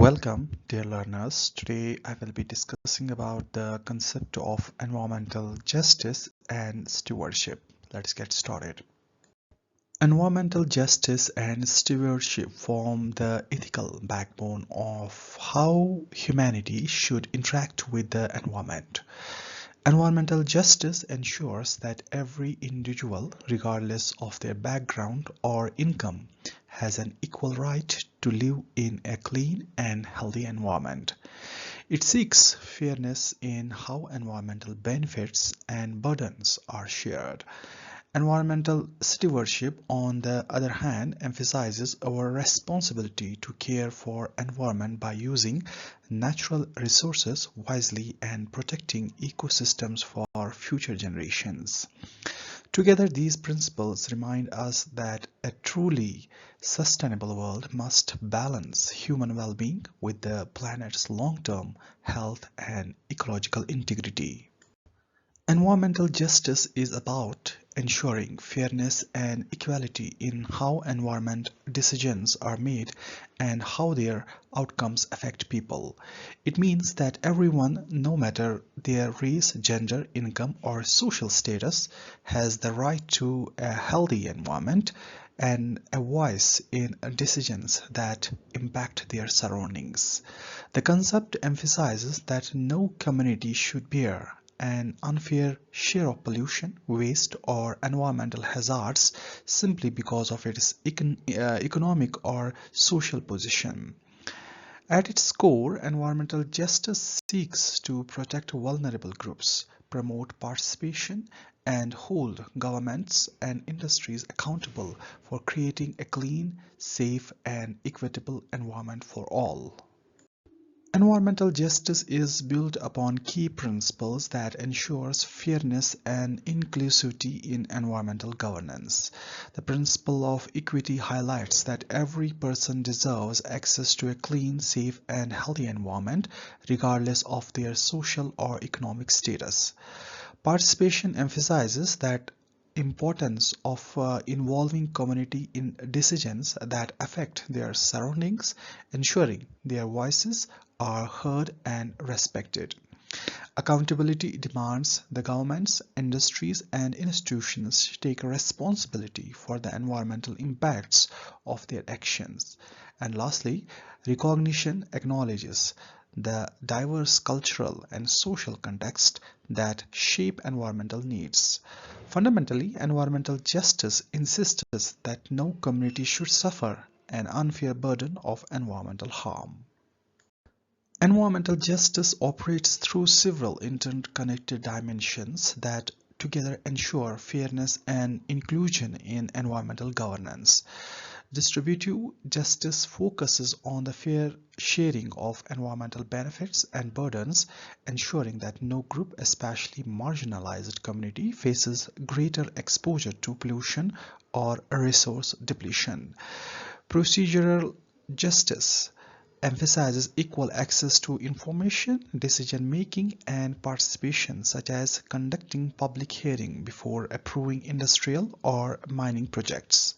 Welcome, dear learners. Today I will be discussing about the concept of environmental justice and stewardship. Let's get started. Environmental justice and stewardship form the ethical backbone of how humanity should interact with the environment. Environmental justice ensures that every individual, regardless of their background or income, has an equal right to live in a clean and healthy environment. It seeks fairness in how environmental benefits and burdens are shared. Environmental stewardship, on the other hand, emphasizes our responsibility to care for environment by using natural resources wisely and protecting ecosystems for future generations. Together, these principles remind us that a truly sustainable world must balance human well-being with the planet's long-term health and ecological integrity. Environmental justice is about ensuring fairness and equality in how environment decisions are made and how their outcomes affect people. It means that everyone, no matter their race, gender, income, or social status, has the right to a healthy environment and a voice in decisions that impact their surroundings. The concept emphasizes that no community should bear an unfair share of pollution, waste, or environmental hazards simply because of its economic or social position. At its core, environmental justice seeks to protect vulnerable groups, promote participation, and hold governments and industries accountable for creating a clean, safe, and equitable environment for all. Environmental justice is built upon key principles that ensures fairness and inclusivity in environmental governance. The principle of equity highlights that every person deserves access to a clean, safe, and healthy environment, regardless of their social or economic status. Participation emphasizes that importance of involving community in decisions that affect their surroundings, ensuring their voices are heard and respected. Accountability demands the governments, industries, and institutions take responsibility for the environmental impacts of their actions. And lastly, recognition acknowledges the diverse cultural and social context that shape environmental needs. Fundamentally, environmental justice insists that no community should suffer an unfair burden of environmental harm. Environmental justice operates through several interconnected dimensions that together ensure fairness and inclusion in environmental governance. Distributive justice focuses on the fair sharing of environmental benefits and burdens, ensuring that no group, especially marginalized community, faces greater exposure to pollution or resource depletion. Procedural justice emphasizes equal access to information, decision making, and participation, such as conducting public hearing before approving industrial or mining projects.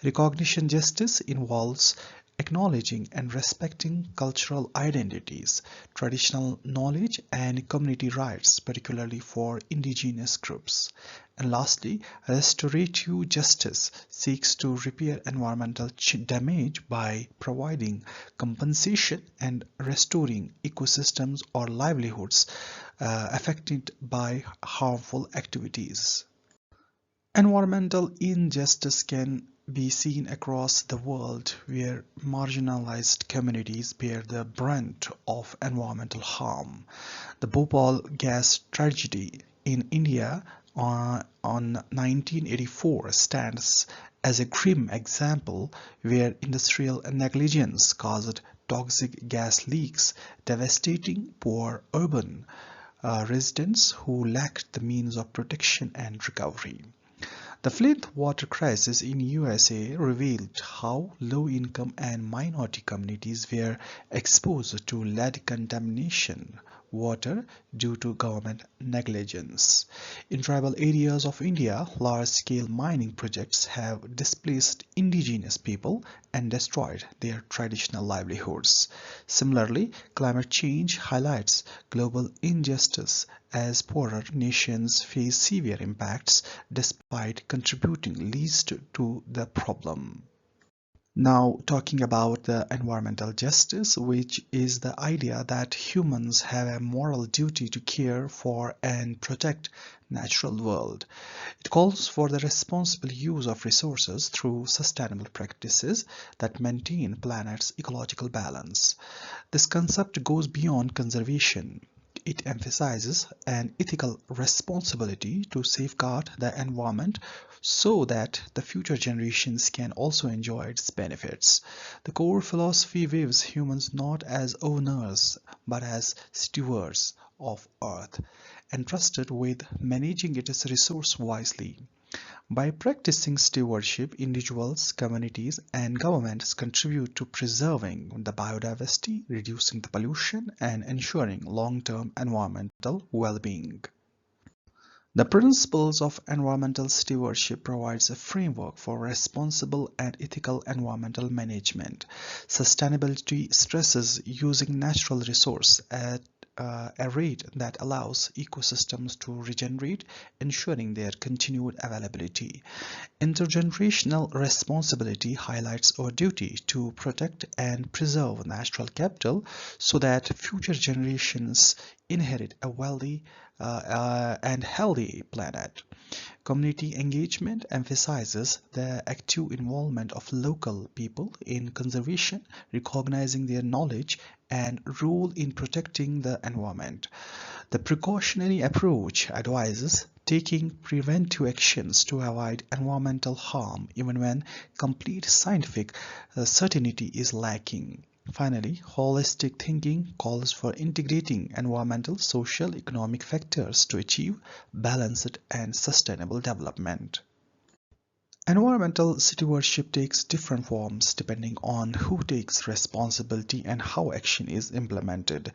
Recognition justice involves acknowledging and respecting cultural identities, traditional knowledge, and community rights, particularly for indigenous groups. And lastly, restorative justice seeks to repair environmental damage by providing compensation and restoring ecosystems or livelihoods affected by harmful activities. Environmental injustice can be seen across the world where marginalized communities bear the brunt of environmental harm. The Bhopal gas tragedy in India on 1984 stands as a grim example where industrial negligence caused toxic gas leaks, devastating poor urban residents who lacked the means of protection and recovery. The Flint water crisis in USA revealed how low-income and minority communities were exposed to lead contamination, water due to government negligence. In tribal areas of India, large-scale mining projects have displaced indigenous people and destroyed their traditional livelihoods. Similarly, climate change highlights global injustice as poorer nations face severe impacts despite contributing least to the problem. Now, talking about the environmental justice, which is the idea that humans have a moral duty to care for and protect natural world. It calls for the responsible use of resources through sustainable practices that maintain planet's ecological balance. This concept goes beyond conservation. It emphasizes an ethical responsibility to safeguard the environment so that the future generations can also enjoy its benefits. The core philosophy views humans not as owners but as stewards of Earth, entrusted with managing its resource wisely. By practicing stewardship, individuals, communities, and governments contribute to preserving the biodiversity, reducing the pollution, and ensuring long-term environmental well-being. The principles of environmental stewardship provides a framework for responsible and ethical environmental management. Sustainability stresses using natural resources at a rate that allows ecosystems to regenerate, ensuring their continued availability. Intergenerational responsibility highlights our duty to protect and preserve natural capital so that future generations inherit a wealthy and healthy planet. Community engagement emphasizes the active involvement of local people in conservation, recognizing their knowledge and role in protecting the environment. The precautionary approach advises taking preventive actions to avoid environmental harm even when complete scientific certainty is lacking. Finally, holistic thinking calls for integrating environmental, social, economic factors to achieve balanced and sustainable development. Environmental stewardship takes different forms depending on who takes responsibility and how action is implemented.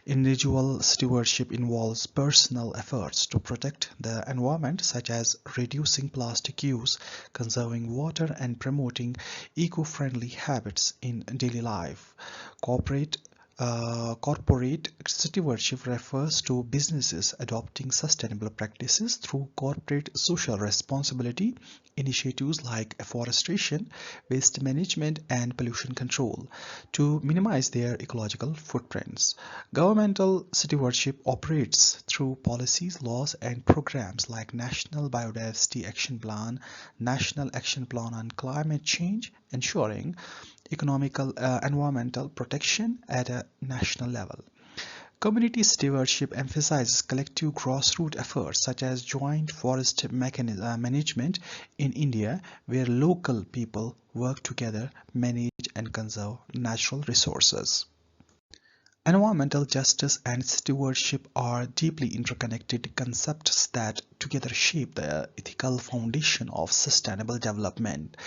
Individual stewardship involves personal efforts to protect the environment, such as reducing plastic use, conserving water, and promoting eco-friendly habits in daily life. Corporate Corporate stewardship refers to businesses adopting sustainable practices through corporate social responsibility initiatives like afforestation, waste management, and pollution control to minimize their ecological footprints. Governmental stewardship operates through policies, laws, and programs like National Biodiversity Action Plan, National Action Plan on Climate Change, ensuring economical environmental protection at a national level. Community stewardship emphasizes collective grassroots efforts such as joint forest management in India, where local people work together, manage and conserve natural resources. Environmental justice and stewardship are deeply interconnected concepts that together shape the ethical foundation of sustainable development.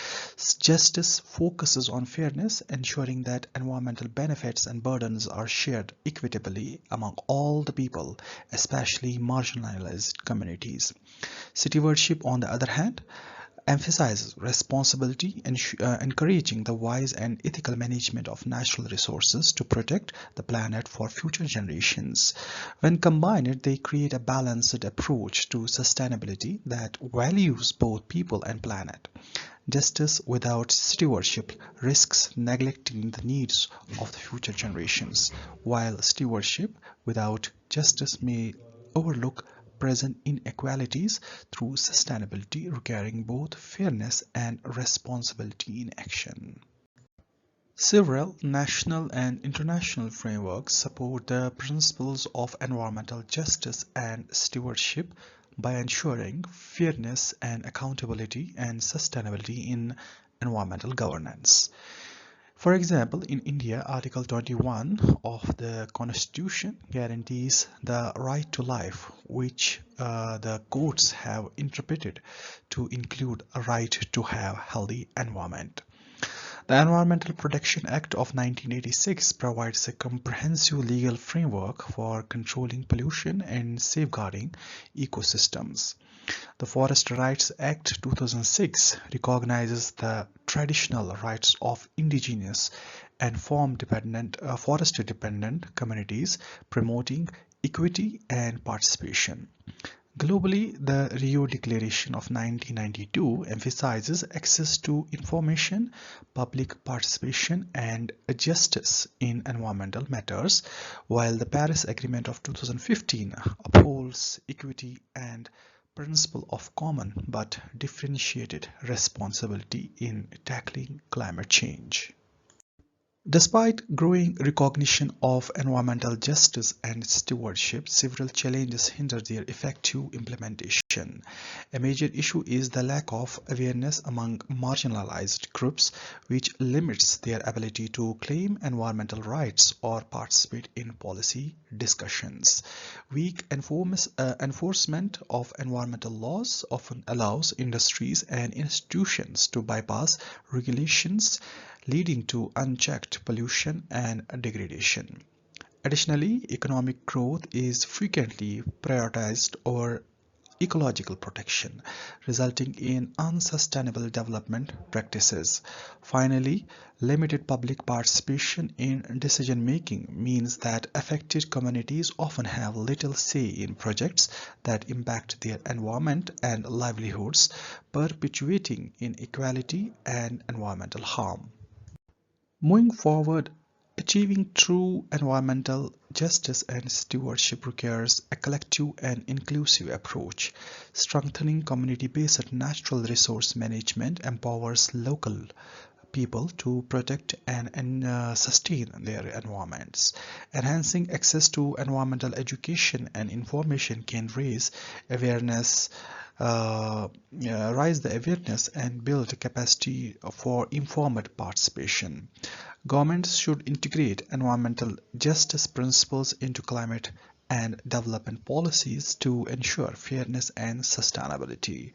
Justice focuses on fairness, ensuring that environmental benefits and burdens are shared equitably among all the people, especially marginalized communities. Stewardship, on the other hand, emphasizes responsibility and encouraging the wise and ethical management of natural resources to protect the planet for future generations. When combined, they create a balanced approach to sustainability that values both people and planet. Justice without stewardship risks neglecting the needs of the future generations, while stewardship without justice may overlook present inequalities through sustainability, requiring both fairness and responsibility in action. Several national and international frameworks support the principles of environmental justice and stewardship by ensuring fairness and accountability and sustainability in environmental governance. For example, in India, Article 21 of the Constitution guarantees the right to life, which the courts have interpreted to include a right to have healthy environment. The Environmental Protection Act of 1986 provides a comprehensive legal framework for controlling pollution and safeguarding ecosystems. The Forest Rights Act 2006 recognizes the traditional rights of indigenous and forest-dependent communities, promoting equity and participation. Globally, the Rio Declaration of 1992 emphasizes access to information, public participation, and justice in environmental matters, while the Paris Agreement of 2015 upholds equity and principle of common but differentiated responsibility in tackling climate change. Despite growing recognition of environmental justice and stewardship, several challenges hinder their effective implementation. A major issue is the lack of awareness among marginalized groups, which limits their ability to claim environmental rights or participate in policy discussions. Weak enforcement of environmental laws often allows industries and institutions to bypass regulations, leading to unchecked pollution and degradation. Additionally, economic growth is frequently prioritized over ecological protection, resulting in unsustainable development practices. Finally, limited public participation in decision making means that affected communities often have little say in projects that impact their environment and livelihoods, perpetuating inequality and environmental harm. Moving forward, achieving true environmental justice and stewardship requires a collective and inclusive approach. Strengthening community-based natural resource management empowers local people to protect and sustain their environments. Enhancing access to environmental education and information can awareness raise the awareness and build capacity for informed participation. Governments should integrate environmental justice principles into climate and development policies to ensure fairness and sustainability.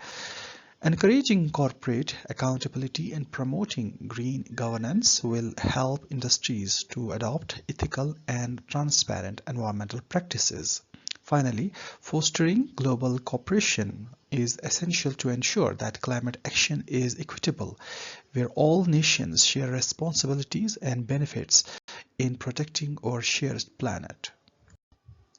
Encouraging corporate accountability and promoting green governance will help industries to adopt ethical and transparent environmental practices. Finally, fostering global cooperation is essential to ensure that climate action is equitable, where all nations share responsibilities and benefits in protecting our shared planet.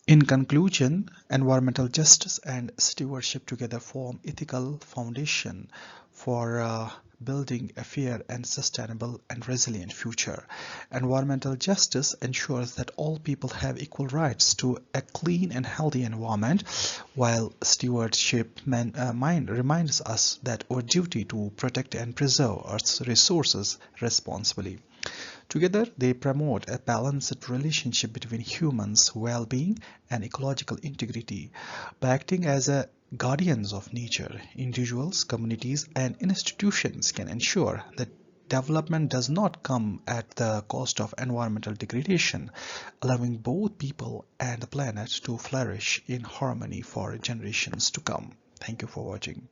In conclusion, environmental justice and stewardship together form ethical foundation for building a fair and sustainable and resilient future. Environmental justice ensures that all people have equal rights to a clean and healthy environment, while stewardship reminds us that our duty to protect and preserve Earth's resources responsibly. Together, they promote a balanced relationship between humans' well-being and ecological integrity. By acting as guardians of nature, individuals, communities, and institutions can ensure that development does not come at the cost of environmental degradation, allowing both people and the planet to flourish in harmony for generations to come. Thank you for watching.